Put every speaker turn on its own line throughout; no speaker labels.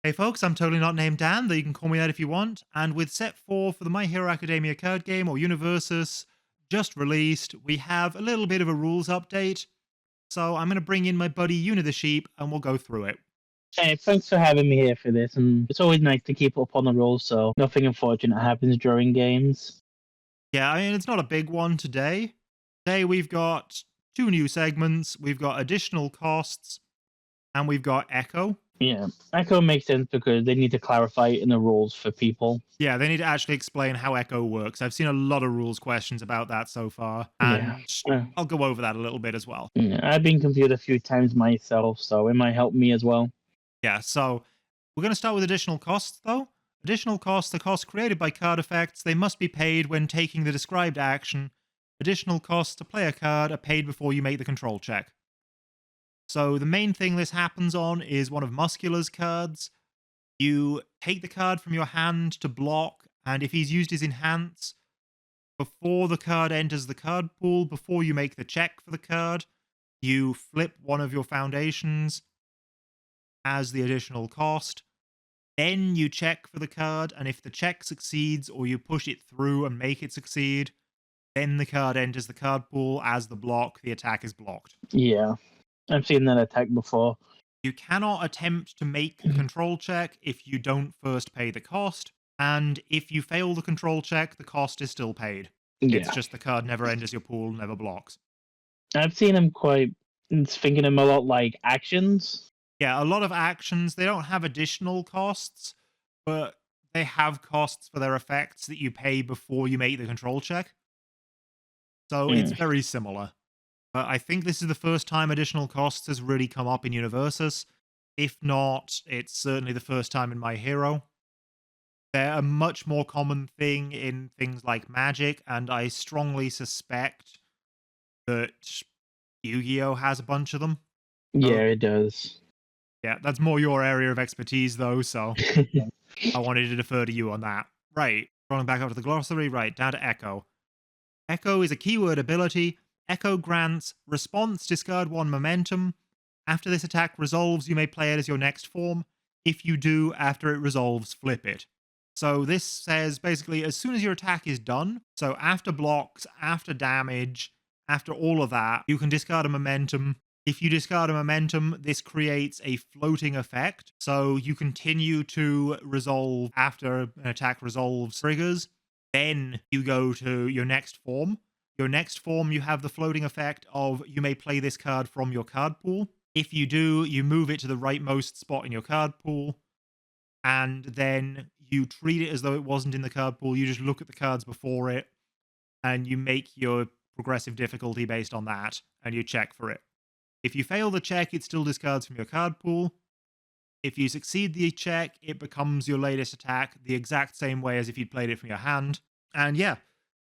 Hey folks, I'm totally not named Dan, though you can call me that if you want. And with set 4 for the My Hero Academia card game, or UniVersus, just released, we have a little bit of a rules update. So I'm going to bring in my buddy Yuna the Sheep, and we'll go through it.
Hey, thanks for having me here for this, and it's always nice to keep up on the rules so nothing unfortunate happens during games.
Yeah, I mean, it's not a big one today. Today we've got 2 new segments, we've got additional costs, and we've got Echo.
Yeah, Echo makes sense because they need to clarify it in the rules for people.
Yeah, they need to actually explain how Echo works. I've seen a lot of rules questions about that so far,
Yeah.
and I'll go over that a little bit as well.
Yeah, I've been confused a few times myself, so it might help me as well.
Yeah, so we're going to start with additional costs, though. Additional costs are costs created by card effects. They must be paid when taking the described action. Additional costs to play a card are paid before you make the control check. So the main thing this happens on is one of Muscular's cards. You take the card from your hand to block, and if he's used his Enhance, before the card enters the card pool, before you make the check for the card, you flip one of your foundations as the additional cost. Then you check for the card, and if the check succeeds or you push it through and make it succeed, then the card enters the card pool as the block. The attack is blocked.
Yeah, I've seen that attack before.
You cannot attempt to make the control check if you don't first pay the cost, and if you fail the control check, the cost is still paid.
Yeah.
It's just the card never enters your pool, never blocks.
I've seen him thinking him a lot like actions.
Yeah, a lot of actions, they don't have additional costs, but they have costs for their effects that you pay before you make the control check. So it's very similar. But I think this is the first time additional costs has really come up in UniVersus. If not, it's certainly the first time in My Hero. They're a much more common thing in things like Magic, and I strongly suspect that Yu-Gi-Oh! Has a bunch of them.
Yeah, it does.
Yeah, that's more your area of expertise, though, so I wanted to defer to you on that. Right, scrolling back up to the glossary, right, down to Echo. Echo is a keyword ability. Echo grants response, discard 1 momentum. After this attack resolves, you may play it as your next form. If you do, after it resolves, flip it. So this says basically as soon as your attack is done, so after blocks, after damage, after all of that, you can discard a momentum. If you discard a momentum, this creates a floating effect. So you continue to resolve after an attack resolves triggers. Then you go to your next form. Your next form, you have the floating effect of you may play this card from your card pool. If you do, you move it to the rightmost spot in your card pool. And then you treat it as though it wasn't in the card pool. You just look at the cards before it. And you make your progressive difficulty based on that. And you check for it. If you fail the check, it still discards from your card pool. If you succeed the check, it becomes your latest attack the exact same way as if you'd played it from your hand. And yeah,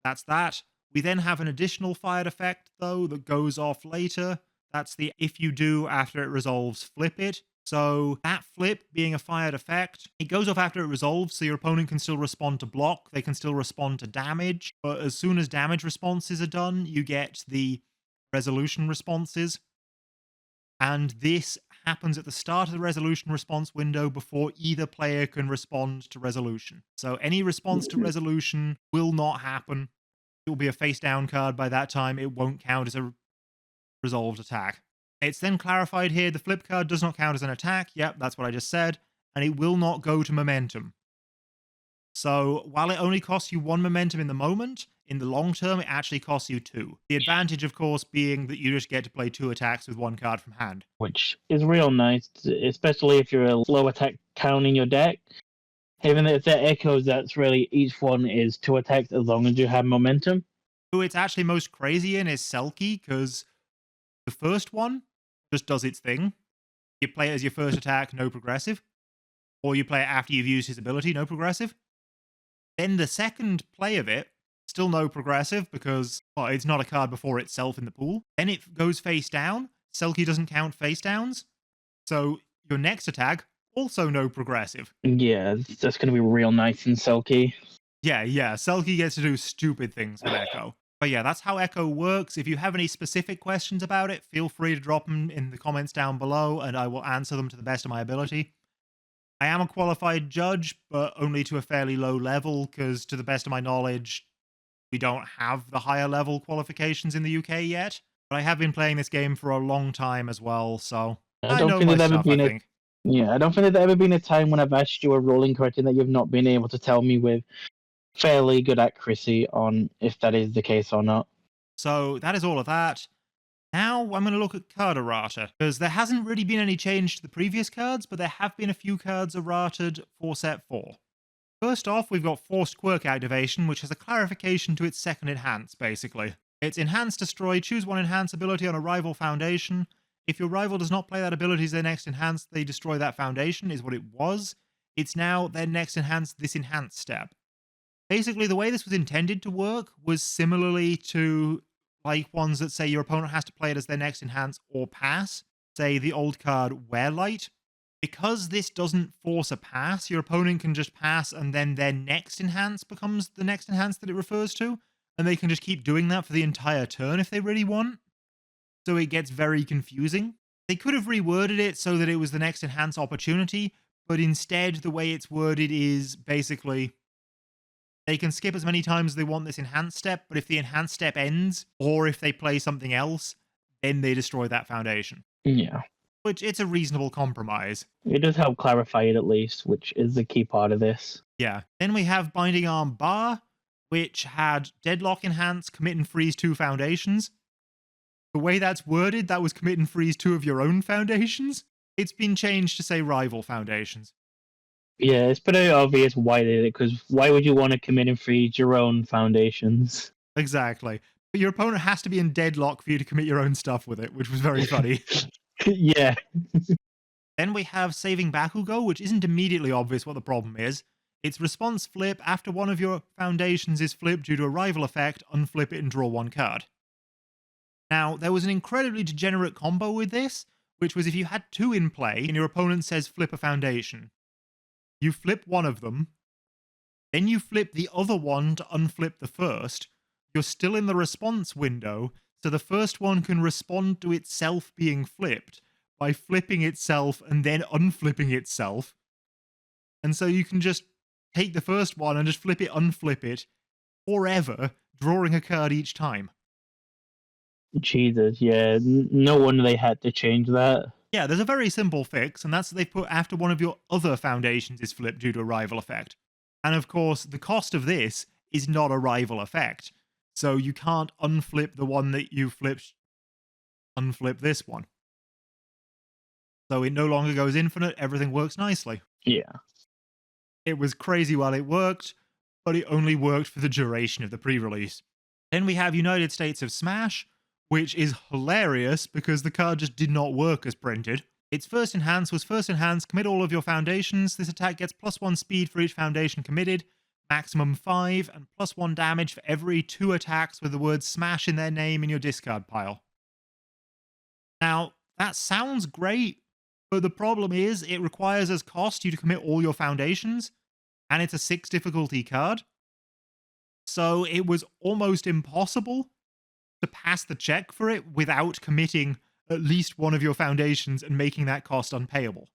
that's that. We then have an additional fired effect, though, that goes off later. That's the if you do after it resolves, flip it. So that flip being a fired effect, it goes off after it resolves, so your opponent can still respond to block. They can still respond to damage. But as soon as damage responses are done, you get the resolution responses. And this happens at the start of the resolution response window before either player can respond to resolution. So any response to resolution will not happen. It will be a face down card by that time. It won't count as a resolved attack. It's then clarified here the flip card does not count as an attack. Yep, that's what I just said. And it will not go to momentum. So while it only costs you 1 momentum in the moment, in the long term, it actually costs you 2. The advantage, of course, being that you just get to play 2 attacks with 1 card from hand.
Which is real nice, especially if you're a low attack count in your deck. Even if that echoes, that's really each one is 2 attacks as long as you have momentum.
Who it's actually most crazy in is Selkie, because the first one just does its thing. You play it as your first attack, no progressive. Or you play it after you've used his ability, no progressive. Then the second play of it, still no progressive because, well, it's not a card before itself in the pool. Then it goes face down. Selkie doesn't count face downs. So your next attack, also no progressive.
Yeah, that's going to be real nice in Selkie.
Yeah, Selkie gets to do stupid things with Echo. But yeah, that's how Echo works. If you have any specific questions about it, feel free to drop them in the comments down below, and I will answer them to the best of my ability. I am a qualified judge, but only to a fairly low level, because to the best of my knowledge, we don't have the higher level qualifications in the UK yet. But I have been playing this game for a long time as well, so
I
I
don't
know
think
my
there's ever
stuff, I
been a
think.
yeah, I don't think there's ever been a time when I've asked you a ruling question that you've not been able to tell me with fairly good accuracy on if that is the case or not.
So that is all of that. Now I'm going to look at card errata, because there hasn't really been any change to the previous cards, but there have been a few cards errated for set 4. First off, we've got Forced Quirk Activation, which has a clarification to its second enhance, basically. It's Enhance Destroy, choose one enhance ability on a rival foundation. If your rival does not play that ability as their next enhance, they destroy that foundation, is what it was. It's now their next enhance, this enhance step. Basically, the way this was intended to work was similarly to like ones that say your opponent has to play it as their next enhance or pass, say the old card Wearlight. Because this doesn't force a pass, your opponent can just pass and then their next enhance becomes the next enhance that it refers to, and they can just keep doing that for the entire turn if they really want. So it gets very confusing. They could have reworded it so that it was the next enhance opportunity, but instead the way it's worded is basically they can skip as many times as they want this enhance step, but if the enhance step ends, or if they play something else, then they destroy that foundation.
Yeah.
Which, it's a reasonable compromise.
It does help clarify it at least, which is the key part of this.
Yeah. Then we have Binding Arm Bar, which had Deadlock Enhance, Commit and Freeze 2 foundations. The way that's worded, that was Commit and Freeze 2 of your own foundations. It's been changed to say rival foundations.
Yeah, it's pretty obvious why they did it, because why would you want to commit and freeze your own foundations?
Exactly. But your opponent has to be in deadlock for you to commit your own stuff with it, which was very funny.
Yeah.
Then we have Saving Bakugo, which isn't immediately obvious what the problem is. It's response flip after one of your foundations is flipped due to a rival effect, unflip it and draw one card. Now, there was an incredibly degenerate combo with this, which was if you had 2 in play and your opponent says flip a foundation, you flip one of them, then you flip the other one to unflip the first, you're still in the response window, so the first one can respond to itself being flipped by flipping itself and then unflipping itself. And so you can just take the first one and just flip it, unflip it, forever, drawing a card each time.
Jesus, yeah. No wonder they had to change that.
Yeah, there's a very simple fix, and that's that they put after one of your other foundations is flipped due to a rival effect. And of course, the cost of this is not a rival effect. So you can't unflip the one that you flipped, unflip this one. So it no longer goes infinite, everything works nicely.
Yeah.
It was crazy while it worked, but it only worked for the duration of the pre-release. Then we have United States of Smash, which is hilarious because the card just did not work as printed. Its first enhance was first enhance, commit all of your foundations. This attack gets +1 speed for each foundation committed, maximum 5, and +1 damage for every 2 attacks with the word smash in their name in your discard pile. Now, that sounds great, but the problem is it requires as cost you to commit all your foundations, and it's a 6 difficulty card. So it was almost impossible to pass the check for it without committing at least one of your foundations and making that cost unpayable.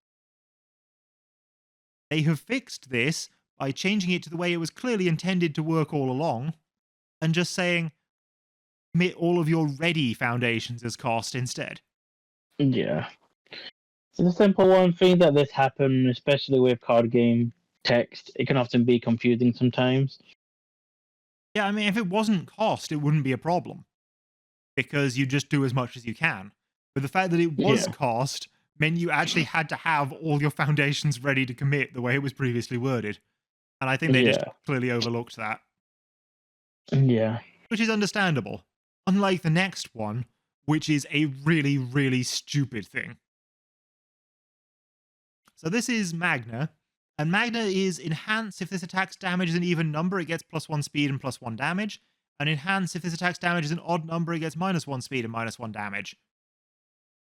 They have fixed this by changing it to the way it was clearly intended to work all along, and just saying, commit all of your ready foundations as cost instead.
Yeah. It's a simple one. Thing that this happen, especially with card game text, it can often be confusing sometimes.
Yeah, I mean, if it wasn't cost, it wouldn't be a problem, because you just do as much as you can. But the fact that it was cost meant you actually had to have all your foundations ready to commit the way it was previously worded. And I think they just clearly overlooked that.
Yeah.
Which is understandable. Unlike the next one, which is a really, really stupid thing. So this is Magna. And Magna is Enhance if this attack's damage is an even number, it gets +1 speed and +1 damage. And Enhance if this attack's damage is an odd number, it gets -1 speed and -1 damage.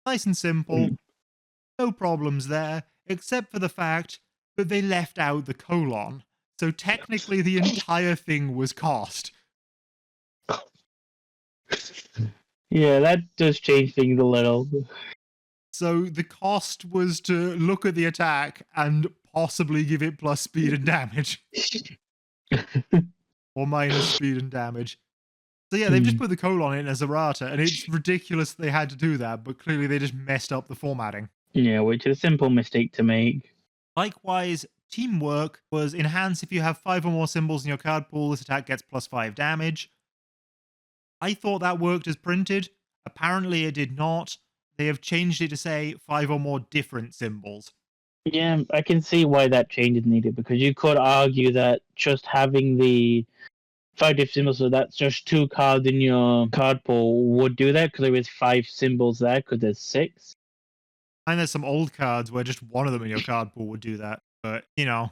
Nice and simple. No problems there, except for the fact that they left out the colon. So technically the entire thing was cost.
Yeah, that does change things a little.
So the cost was to look at the attack and possibly give it plus speed and damage. Or minus speed and damage. So yeah, they've just put the colon on it as Errata, and it's ridiculous they had to do that, but clearly they just messed up the formatting.
Yeah, which is a simple mistake to make.
Likewise, teamwork was enhanced if you have 5 or more symbols in your card pool, this attack gets plus 5 damage. I thought that worked as printed. Apparently it did not. They have changed it to say 5 or more different symbols.
Yeah, I can see why that change is needed, because you could argue that just having the 5 different symbols, so that's just 2 cards in your card pool, would do that, because there is 5 symbols there, because there's 6.
And there's some old cards where just one of them in your card pool would do that. But, you know,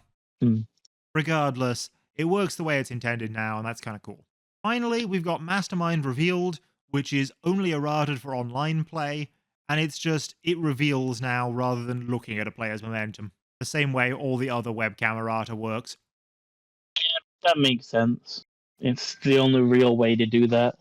regardless, it works the way it's intended now, and that's kind of cool. Finally, we've got Mastermind revealed, which is only errated for online play, and it's just, it reveals now rather than looking at a player's momentum. The same way all the other webcam errata works.
That makes sense. It's the only real way to do that.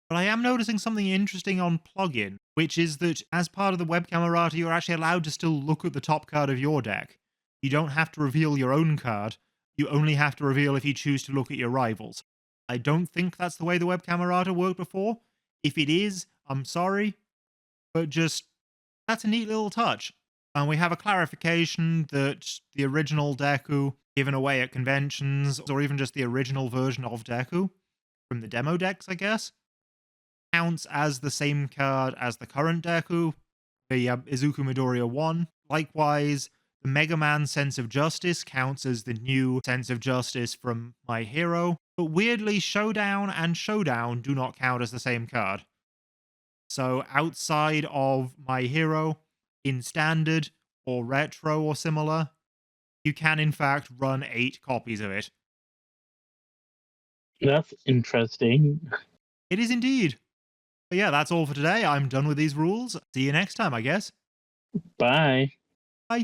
But I am noticing something interesting on plugin, which is that as part of the webcam errata, you're actually allowed to still look at the top card of your deck. You don't have to reveal your own card. You only have to reveal if you choose to look at your rivals. I don't think that's the way the webcam errata worked before. If it is, I'm sorry. But just, that's a neat little touch. And we have a clarification that the original Deku, given away at conventions, or even just the original version of Deku, from the demo decks, I guess, counts as the same card as the current Deku, the Izuku Midoriya 1. Likewise, the Mega Man Sense of Justice counts as the new Sense of Justice from My Hero. But weirdly, Showdown and Showdown do not count as the same card. So outside of My Hero, in Standard or Retro or similar, you can in fact run 8 copies of it.
That's interesting.
It is indeed. But yeah, that's all for today. I'm done with these rules. See you next time, I guess.
Bye.
Bye.